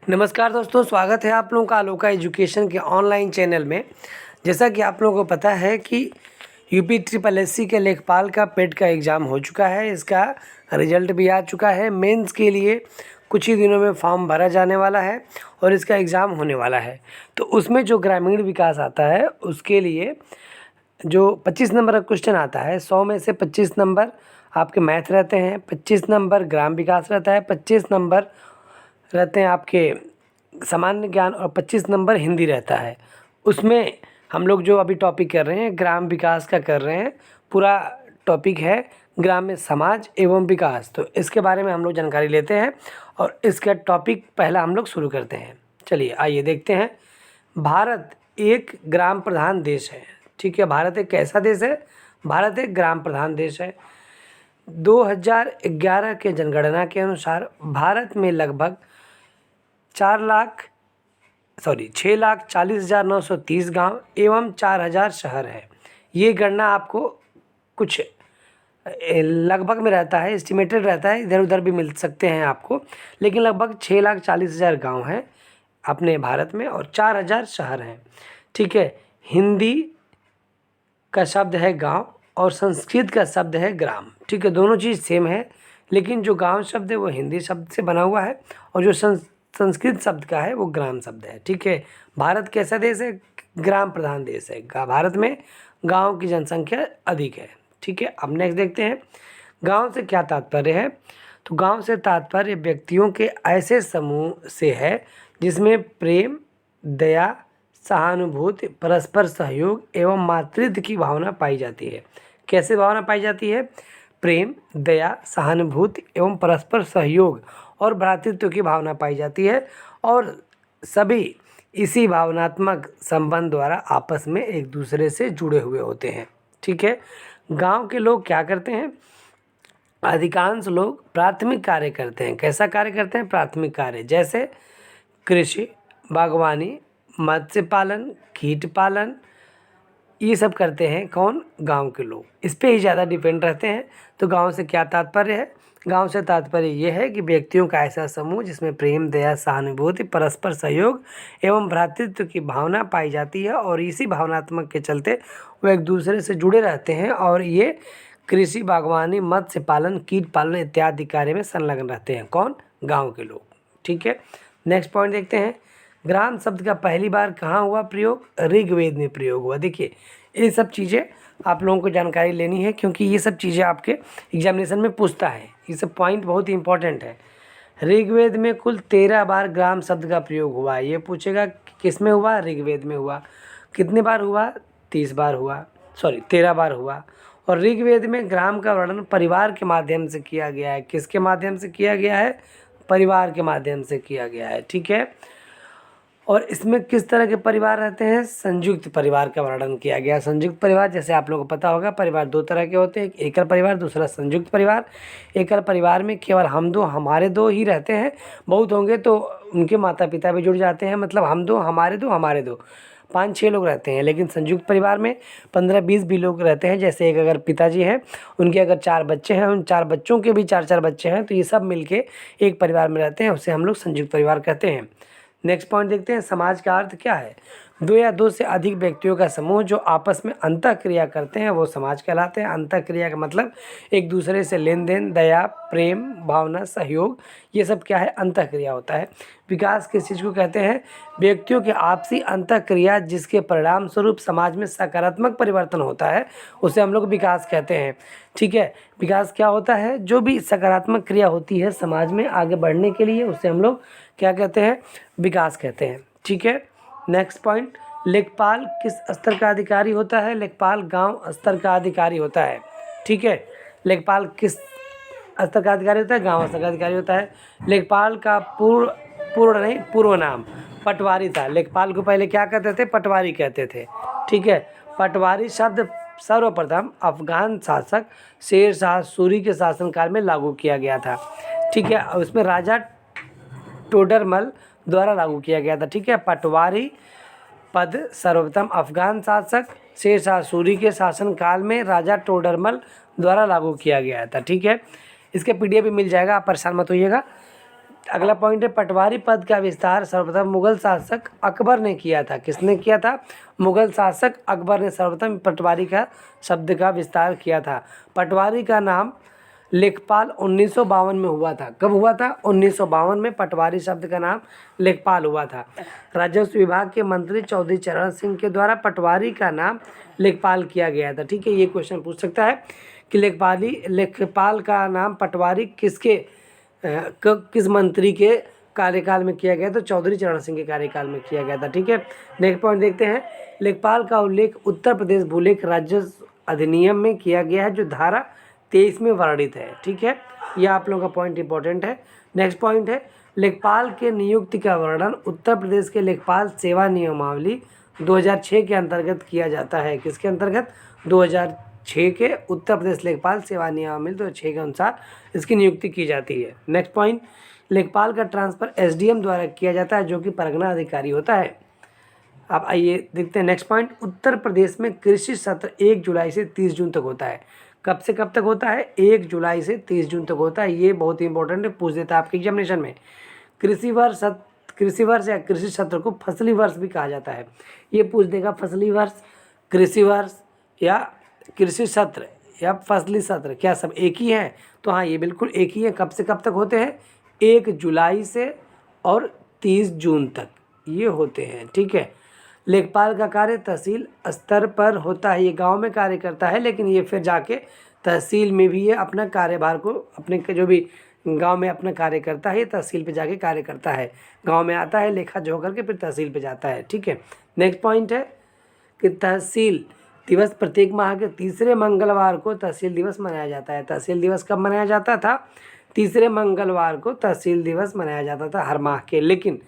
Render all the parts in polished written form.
नमस्कार दोस्तों, स्वागत है आप लोगों का अलोका एजुकेशन के ऑनलाइन चैनल में। जैसा कि आप लोगों को पता है कि यूपी ट्रिपल एससी के लेखपाल का पेट का एग्ज़ाम हो चुका है। इसका रिजल्ट भी आ चुका है। मेंस के लिए कुछ ही दिनों में फॉर्म भरा जाने वाला है और इसका एग्ज़ाम होने वाला है। तो उसमें जो ग्रामीण विकास आता है उसके लिए जो 25 नंबर का क्वेश्चन आता है, 100 में से 25 नंबर आपके मैथ रहते हैं, 25 नंबर ग्राम विकास रहता है, 25 नंबर रहते हैं आपके सामान्य ज्ञान और 25 नंबर हिंदी रहता है। उसमें हम लोग जो अभी टॉपिक कर रहे हैं ग्राम विकास का कर रहे हैं। पूरा टॉपिक है ग्राम्य समाज एवं विकास। तो इसके बारे में हम लोग जानकारी लेते हैं और इसका टॉपिक पहला हम लोग शुरू करते हैं। चलिए आइए देखते हैं। भारत एक ग्राम प्रधान देश है। ठीक है, भारत एक कैसा देश है? भारत एक ग्राम प्रधान देश है। 2011 के जनगणना के अनुसार भारत में लगभग 6,40,930 गांव एवं 4,000 शहर है। ये गणना आपको कुछ लगभग में रहता है, एस्टिमेटेड रहता है, इधर उधर भी मिल सकते हैं आपको, लेकिन लगभग 6,40,000 गांव हैं अपने भारत में और 4,000 शहर हैं। ठीक है, हिंदी का शब्द है गांव और संस्कृत का शब्द है ग्राम। ठीक है, दोनों चीज़ सेम है, लेकिन जो गांव शब्द है वो हिंदी शब्द से बना हुआ है और जो संस्कृत शब्द का है वो ग्राम शब्द है। ठीक है, भारत कैसा देश है? ग्राम प्रधान देश है। भारत में गांव की जनसंख्या अधिक है। ठीक है, अब नेक्स्ट देखते हैं गांव से क्या तात्पर्य है। तो गांव से तात्पर्य व्यक्तियों के ऐसे समूह से है जिसमें प्रेम, दया, सहानुभूति, परस्पर सहयोग एवं मातृत्व की भावना पाई जाती है। कैसे भावना पाई जाती है? प्रेम, दया, सहानुभूति एवं परस्पर सहयोग और भ्रातृत्व की भावना पाई जाती है और सभी इसी भावनात्मक संबंध द्वारा आपस में एक दूसरे से जुड़े हुए होते हैं। ठीक है, गांव के लोग क्या करते हैं? अधिकांश लोग प्राथमिक कार्य करते हैं। कैसा कार्य करते हैं? प्राथमिक कार्य, जैसे कृषि, बागवानी, मत्स्य पालन, कीट पालन, ये सब करते हैं। कौन? गांव के लोग इस पे ही ज़्यादा डिपेंड रहते हैं। तो गांव से क्या तात्पर्य है? गांव से तात्पर्य ये है कि व्यक्तियों का ऐसा समूह जिसमें प्रेम, दया, सहानुभूति, परस्पर सहयोग एवं भ्रातृत्व की भावना पाई जाती है और इसी भावनात्मक के चलते वो एक दूसरे से जुड़े रहते हैं और ये कृषि, बागवानी, मत्स्य पालन, कीट पालन इत्यादि कार्य में संलग्न रहते हैं। कौन? गाँव के लोग। ठीक है, नेक्स्ट पॉइंट देखते हैं। ग्राम शब्द का पहली बार कहाँ हुआ प्रयोग? ऋग्वेद में प्रयोग हुआ। देखिए, ये सब चीज़ें आप लोगों को जानकारी लेनी है क्योंकि ये सब चीज़ें आपके एग्जामिनेशन में पूछता है। ये सब पॉइंट बहुत ही इंपॉर्टेंट है। ऋग्वेद में कुल 13 बार ग्राम शब्द का प्रयोग हुआ। ये पूछेगा कि किस में हुआ? ऋग्वेद में हुआ। कितने बार हुआ? 13 बार हुआ। और ऋग्वेद में ग्राम का वर्णन परिवार के माध्यम से किया गया है। किसके माध्यम से किया गया है? परिवार के माध्यम से किया गया है। ठीक है, और इसमें किस तरह के परिवार रहते हैं? संयुक्त परिवार का वर्णन किया गया। संयुक्त परिवार, जैसे आप लोगों को पता होगा, परिवार दो तरह के होते हैं, एक एकल परिवार, दूसरा संयुक्त परिवार। एकल परिवार में केवल हम दो, हमारे दो ही रहते हैं। बहुत होंगे तो उनके माता पिता भी जुड़ जाते हैं, मतलब हम दो, हमारे दो, हमारे दो, 5-6 लोग रहते हैं। लेकिन संयुक्त परिवार में 15-20 भी लोग रहते हैं। जैसे एक अगर पिताजी हैं, उनके अगर 4 बच्चे हैं, उन 4 बच्चों के भी 4-4 बच्चे हैं, तो ये सब मिलके एक परिवार में रहते हैं, उसे हम लोग संयुक्त परिवार कहते हैं। नेक्स्ट पॉइंट देखते हैं, समाज का अर्थ क्या है? 2 या 2 से अधिक व्यक्तियों का समूह जो आपस में अंतःक्रिया करते हैं वो समाज कहलाते हैं। अंतःक्रिया का मतलब एक दूसरे से लेन देन, दया, प्रेम, भावना, सहयोग, ये सब क्या है? अंतःक्रिया होता है। विकास किस चीज़ को कहते हैं? व्यक्तियों की आपसी अंतःक्रिया जिसके परिणाम स्वरूप समाज में सकारात्मक परिवर्तन होता है उसे हम लोग विकास कहते हैं। ठीक है, विकास क्या होता है? जो भी सकारात्मक क्रिया होती है समाज में आगे बढ़ने के लिए उसे हम लोग क्या कहते हैं? विकास कहते हैं। ठीक है, नेक्स्ट पॉइंट, लेखपाल किस स्तर का अधिकारी होता है? लेखपाल गांव स्तर का अधिकारी होता है। ठीक है, लेखपाल किस स्तर का अधिकारी होता है? गांव स्तर का अधिकारी होता है। लेखपाल का पूर्व नाम पटवारी था। लेखपाल को पहले क्या कहते थे? पटवारी कहते थे। ठीक है, पटवारी शब्द सर्वप्रथम अफगान शासक शेर शाह सूरी के शासनकाल में लागू किया गया था। ठीक है, उसमें राजा टोडरमल द्वारा लागू किया गया था। ठीक है, पटवारी पद सर्वप्रथम अफगान शासक शेर शाह सूरी के शासनकाल में राजा टोडरमल द्वारा लागू किया गया था। ठीक है, इसके PDF भी मिल जाएगा, आप परेशान मत होइएगा। अगला पॉइंट है पटवारी पद का विस्तार सर्वप्रथम मुगल शासक अकबर ने किया था। किसने किया था? मुगल शासक अकबर ने सर्वप्रथम पटवारी का शब्द का विस्तार किया था। पटवारी का नाम लेखपाल 1952 में हुआ था। कब हुआ था? 1952 में पटवारी शब्द का नाम लेखपाल हुआ था। राजस्व विभाग के मंत्री चौधरी चरण सिंह के द्वारा पटवारी का नाम लेखपाल किया गया था। ठीक है, ये क्वेश्चन पूछ सकता है कि लेखपाल का नाम पटवारी किस मंत्री के कार्यकाल में किया गया? तो चौधरी चरण सिंह के कार्यकाल में किया गया था। ठीक है, नेक्स्ट पॉइंट देखते हैं। लेखपाल का उल्लेख उत्तर प्रदेश भूलेख राजस्व अधिनियम में किया गया है, जो धारा 23 में वर्णित है। ठीक है, यह आप लोगों का पॉइंट इंपॉर्टेंट है। नेक्स्ट पॉइंट है लेखपाल के नियुक्ति का वर्णन उत्तर प्रदेश के लेखपाल सेवा नियमावली 2006 के अंतर्गत किया जाता है। किसके अंतर्गत? 2006 के उत्तर प्रदेश लेखपाल सेवा नियमावली 2006 के अनुसार इसकी नियुक्ति की जाती है। नेक्स्ट पॉइंट, लेखपाल का ट्रांसफर एसडीएम द्वारा किया जाता है, जो कि परगना अधिकारी होता है। अब आइए देखते हैं नेक्स्ट पॉइंट। उत्तर प्रदेश में कृषि सत्र 1 जुलाई से 30 जून तक होता है। कब से कब तक होता है? 1 जुलाई से 30 जून तक होता है। ये बहुत ही इंपॉर्टेंट है, पूछ देता है आपके एग्जामिनेशन में। कृषि वर्ष या कृषि सत्र को फसली वर्ष भी कहा जाता है। ये पूछ देगा फसली वर्ष, कृषि वर्ष या कृषि सत्र या फसली सत्र क्या सब एक ही है? तो हाँ, ये बिल्कुल एक ही है। कब से कब तक होते हैं? 1 जुलाई से और 30 जून तक ये होते हैं। ठीक है, लेखपाल का कार्य तहसील स्तर पर होता है। ये गांव में कार्य करता है, लेकिन ये फिर जाके तहसील में भी ये अपना कार्यभार को अपने जो भी गांव में अपना कार्य करता है, ये तहसील पे जाके कार्य करता है। गांव में आता है, लेखा जो करके फिर तहसील पे जाता है। ठीक है, नेक्स्ट पॉइंट है कि तहसील दिवस प्रत्येक माह के तीसरे मंगलवार को तहसील दिवस मनाया जाता है। तहसील दिवस कब मनाया जाता था? तीसरे मंगलवार को तहसील दिवस मनाया जाता था हर माह के। लेकिन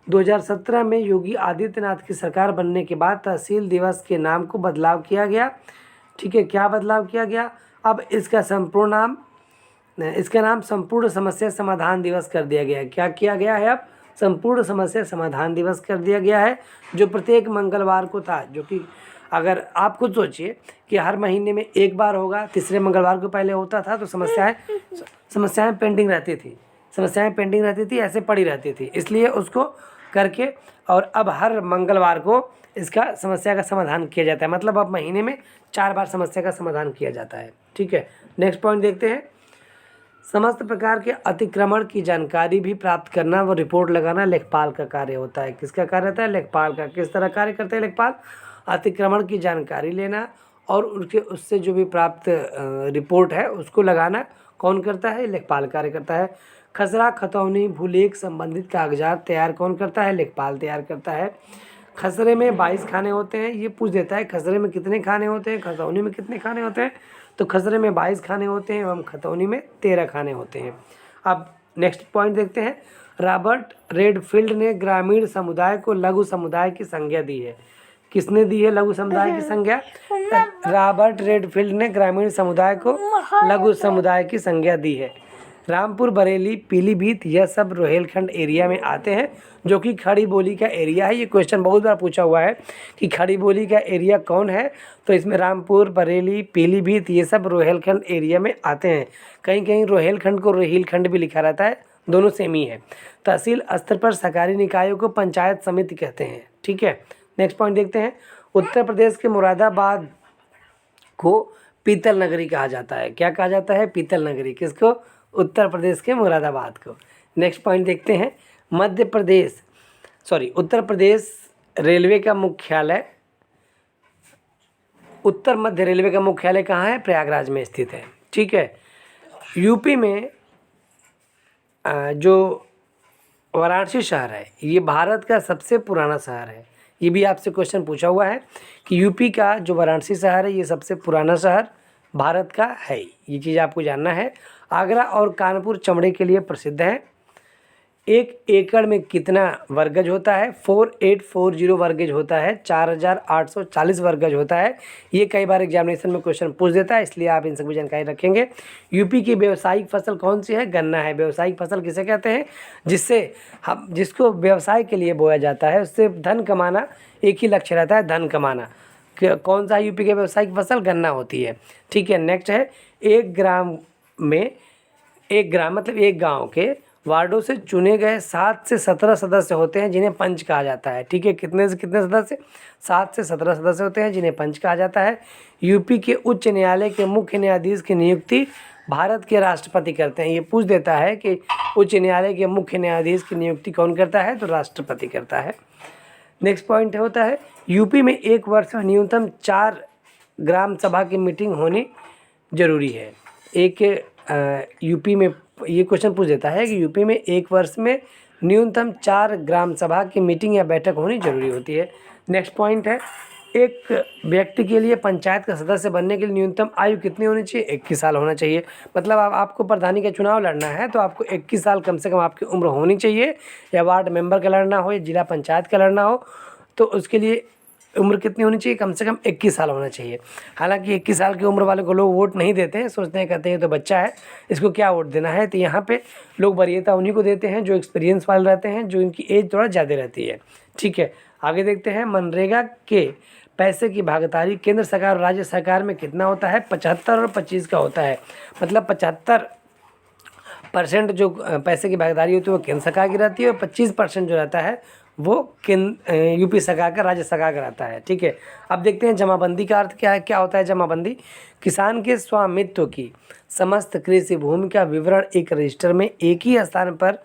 2017 में योगी आदित्यनाथ की सरकार बनने के बाद तहसील दिवस के नाम को बदलाव किया गया। ठीक है, क्या बदलाव किया गया? अब इसका नाम संपूर्ण समस्या समाधान दिवस कर दिया गया है। क्या किया गया है? अब संपूर्ण समस्या समाधान दिवस कर दिया गया है, जो प्रत्येक मंगलवार को था। जो कि अगर आप खुद सोचिए कि हर महीने में एक बार होगा, तीसरे मंगलवार को पहले होता था, तो समस्याएं पेंडिंग रहती थी, ऐसे पड़ी रहती थी। इसलिए उसको करके और अब हर मंगलवार को इसका समस्या का समाधान किया जाता है। मतलब अब महीने में 4 बार समस्या का समाधान किया जाता है। ठीक है, नेक्स्ट पॉइंट देखते हैं। समस्त प्रकार के अतिक्रमण की जानकारी भी प्राप्त करना व रिपोर्ट लगाना लेखपाल का कार्य होता है। किसका कार्य होता है? लेखपाल का। किस तरह कार्य करते हैं लेखपाल? अतिक्रमण की जानकारी लेना और उससे जो भी प्राप्त रिपोर्ट है उसको लगाना कौन करता है? लेखपाल कार्य करता है। खसरा खतौनी भूलेख संबंधित कागजात तैयार कौन करता है? लेखपाल तैयार करता है। खसरे में 22 खाने होते हैं। ये पूछ देता है खसरे में कितने खाने होते हैं, खतौनी में कितने खाने होते हैं? तो खसरे में 22 खाने होते हैं एवं खतौनी में 13 खाने होते हैं। अब नेक्स्ट पॉइंट देखते हैं। रॉबर्ट रेडफील्ड ने ग्रामीण समुदाय को लघु समुदाय की संज्ञा दी है। किसने दी है लघु समुदाय की संज्ञा? रॉबर्ट रेडफील्ड ने ग्रामीण समुदाय को लघु समुदाय की संज्ञा दी है। रामपुर, बरेली, पीलीभीत यह सब रोहेलखंड एरिया में आते हैं, जो कि खड़ी बोली का एरिया है। ये क्वेश्चन बहुत बार पूछा हुआ है कि खड़ी बोली का एरिया कौन है? तो इसमें रामपुर, बरेली, पीलीभीत ये सब रोहेलखंड एरिया में आते हैं। कहीं कहीं रोहेलखंड को रोहिलखंड भी लिखा रहता है, दोनों सेम ही है। तहसील स्तर पर सरकारी निकायों को पंचायत समिति कहते हैं। ठीक है, नेक्स्ट पॉइंट देखते हैं। उत्तर प्रदेश के मुरादाबाद को पीतल नगरी कहा जाता है। क्या कहा जाता है? पीतल नगरी। किसको? उत्तर प्रदेश के मुरादाबाद को। नेक्स्ट पॉइंट देखते हैं। उत्तर प्रदेश रेलवे का मुख्यालय, उत्तर मध्य रेलवे का मुख्यालय कहाँ है? प्रयागराज में स्थित है। ठीक है, यूपी में जो वाराणसी शहर है, ये भारत का सबसे पुराना शहर है। ये भी आपसे क्वेश्चन पूछा हुआ है कि यूपी का जो वाराणसी शहर है, ये सबसे पुराना शहर भारत का है। ये चीज़ आपको जानना है। आगरा और कानपुर चमड़े के लिए प्रसिद्ध है। 1 एकड़ में कितना वर्ग गज होता है? 4840 वर्ग गज होता है। 4840 वर्ग गज होता है। ये कई बार एग्जामिनेशन में क्वेश्चन पूछ देता है, इसलिए आप इन सभी जानकारी रखेंगे। यूपी की व्यावसायिक फसल कौन सी है? गन्ना है। व्यावसायिक फसल किसे कहते हैं? जिसको व्यवसाय के लिए बोया जाता है, उससे धन कमाना एक ही लक्ष्य रहता है, धन कमाना। कौन सा यूपी के व्यावसायिक फसल? गन्ना होती है। ठीक है, नेक्स्ट है 1 ग्राम में 1 ग्राम मतलब 1 गांव के वार्डों से चुने गए 7 से 17 सदस्य होते हैं जिन्हें पंच कहा जाता है। ठीक है, कितने से कितने सदस्य? 7 से 17 सदस्य होते हैं जिन्हें पंच कहा जाता है। यूपी के उच्च न्यायालय के मुख्य न्यायाधीश की नियुक्ति भारत के राष्ट्रपति करते हैं। ये पूछ देता है कि उच्च न्यायालय के मुख्य न्यायाधीश की नियुक्ति कौन करता है? तो राष्ट्रपति करता है। नेक्स्ट पॉइंट होता है यूपी में एक वर्ष में न्यूनतम 4 ग्राम सभा की मीटिंग होनी जरूरी है। यूपी में ये क्वेश्चन पूछ देता है कि यूपी में एक वर्ष में न्यूनतम 4 ग्राम सभा की मीटिंग या बैठक होनी जरूरी होती है। नेक्स्ट पॉइंट है एक व्यक्ति के लिए पंचायत का सदस्य बनने के लिए न्यूनतम आयु कितनी होनी चाहिए? 21 साल होना चाहिए। मतलब आपको प्रधानी का चुनाव लड़ना है तो आपको 21 साल कम से कम आपकी उम्र होनी चाहिए। या वार्ड मेंबर का लड़ना हो या जिला पंचायत का लड़ना हो तो उसके लिए उम्र कितनी होनी चाहिए? कम से कम 21 साल होना चाहिए। हालांकि 21 साल की उम्र वाले को लोग वोट नहीं देते हैं, सोचते हैं, कहते हैं तो बच्चा है, इसको क्या वोट देना है। तो यहाँ पे लोग वरीयता उन्हीं को देते हैं जो एक्सपीरियंस वाले रहते हैं, जो इनकी एज थोड़ा ज़्यादा रहती है। ठीक है, आगे देखते हैं मनरेगा के पैसे की भागीदारी केंद्र सरकार और राज्य सरकार में कितना होता है? 75 और 25 का होता है। मतलब 75% जो पैसे की भागीदारी होती है वो केंद्र सरकार की रहती है और 25% जो रहता है वो यूपी सरकार का, राज्य सरकार का रहता है। ठीक है, अब देखते हैं जमाबंदी का अर्थ क्या है। क्या होता है जमाबंदी? किसान के स्वामित्व की समस्त कृषि भूमि का विवरण एक रजिस्टर में एक ही स्थान पर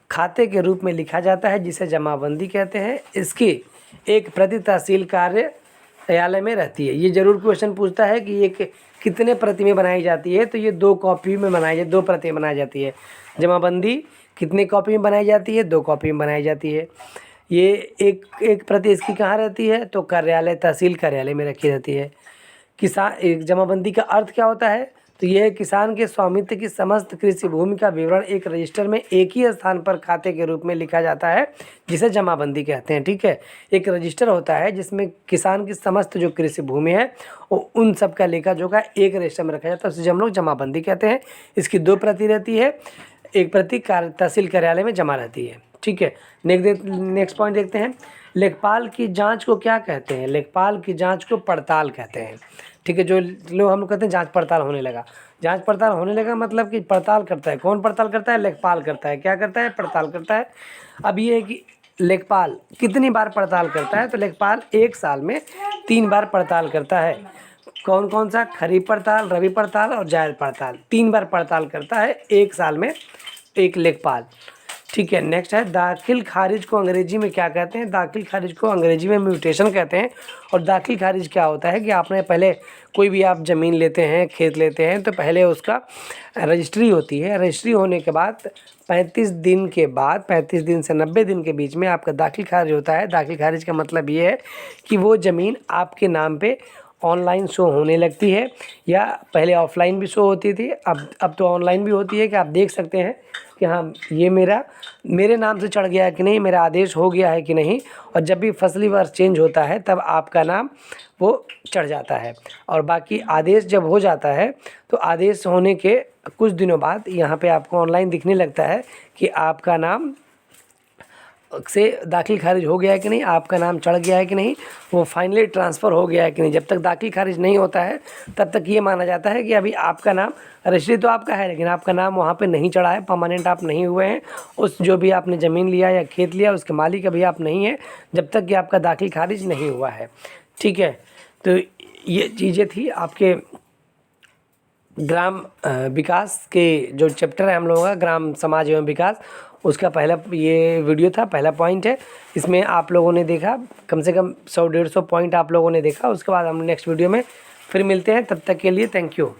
खाते के रूप में लिखा जाता है जिसे जमाबंदी कहते हैं। इसकी एक प्रति तहसील कार्यालय में रहती है। ये जरूर क्वेश्चन पूछता है कि ये कितने प्रति में बनाई जाती है? तो ये 2 कॉपी में बनाई जाती है, 2 प्रति में बनाई जाती है। जमाबंदी कितने कॉपी में बनाई जाती है? 2 कॉपी में बनाई जाती है। ये एक प्रति इसकी कहाँ रहती है? तो कार्यालय, तहसील कार्यालय में रखी रहती है। एक जमाबंदी का अर्थ क्या होता है? तो यह किसान के स्वामित्व की समस्त कृषि भूमि का विवरण एक रजिस्टर में एक ही स्थान पर खाते के रूप में लिखा जाता है जिसे जमाबंदी कहते हैं। ठीक है, एक रजिस्टर होता है जिसमें किसान की समस्त जो कृषि भूमि है वो उन सब का लेखा जोखा एक रजिस्टर में रखा जाता है, उसे हम लोग जमाबंदी कहते हैं। इसकी 2 प्रति रहती है, एक प्रति तहसील कार्यालय में जमा रहती है। ठीक है, नेक्स्ट पॉइंट देखते हैं लेखपाल की जांच को क्या कहते हैं? लेखपाल की जांच को पड़ताल कहते हैं। ठीक है, जो लोग हम लोग कहते हैं जांच पड़ताल होने लगा। जांच पड़ताल होने लगा मतलब कि पड़ताल करता है। कौन पड़ताल करता है? लेखपाल करता है। क्या करता है? पड़ताल करता है। अब ये है कि लेखपाल कितनी बार पड़ताल करता है? तो लेखपाल 1 साल में 3 बार पड़ताल करता है। कौन कौन सा? खरीफ पड़ताल, रबी पड़ताल और जायद पड़ताल। 3 बार पड़ताल करता है 1 साल में एक लेखपाल। ठीक है, नेक्स्ट है दाखिल खारिज को अंग्रेजी में क्या कहते हैं? दाखिल खारिज को अंग्रेजी में म्यूटेशन कहते हैं। और दाखिल खारिज क्या होता है कि आपने पहले कोई भी आप ज़मीन लेते हैं, खेत लेते हैं, तो पहले उसका रजिस्ट्री होती है। रजिस्ट्री होने के बाद 35 दिन के बाद, 35 दिन से 90 दिन के बीच में आपका दाखिल खारिज होता है। दाखिल खारिज का मतलब ये है कि वो ज़मीन आपके नाम पे ऑनलाइन शो होने लगती है, या पहले ऑफलाइन भी शो होती थी, अब तो ऑनलाइन भी होती है कि आप देख सकते हैं कि हाँ ये मेरे नाम से चढ़ गया है कि नहीं, मेरा आदेश हो गया है कि नहीं। और जब भी फसली वर्ष चेंज होता है तब आपका नाम वो चढ़ जाता है। और बाकी आदेश जब हो जाता है तो आदेश होने के कुछ दिनों बाद यहाँ पे आपको ऑनलाइन दिखने लगता है कि आपका नाम से दाखिल खारिज हो गया है कि नहीं, आपका नाम चढ़ गया है कि नहीं, वो फाइनली ट्रांसफ़र हो गया है कि नहीं। जब तक दाखिल खारिज नहीं होता है तब तक ये माना जाता है कि अभी आपका नाम, रजिस्ट्री तो आपका है लेकिन आपका नाम वहाँ पे नहीं चढ़ा है, परमानेंट आप नहीं हुए हैं। उस जो भी आपने ज़मीन लिया या खेत लिया उसके मालिक अभी आप नहीं हैं, जब तक कि आपका दाखिल खारिज नहीं हुआ है। ठीक है, तो ये चीज़ें थी आपके ग्राम विकास के जो चैप्टर है हम लोगों का, ग्राम समाज एवं विकास, उसका पहला ये वीडियो था, पहला पॉइंट है। इसमें आप लोगों ने देखा कम से कम 100-150 पॉइंट आप लोगों ने देखा। उसके बाद हम नेक्स्ट वीडियो में फिर मिलते हैं, तब तक के लिए थैंक यू।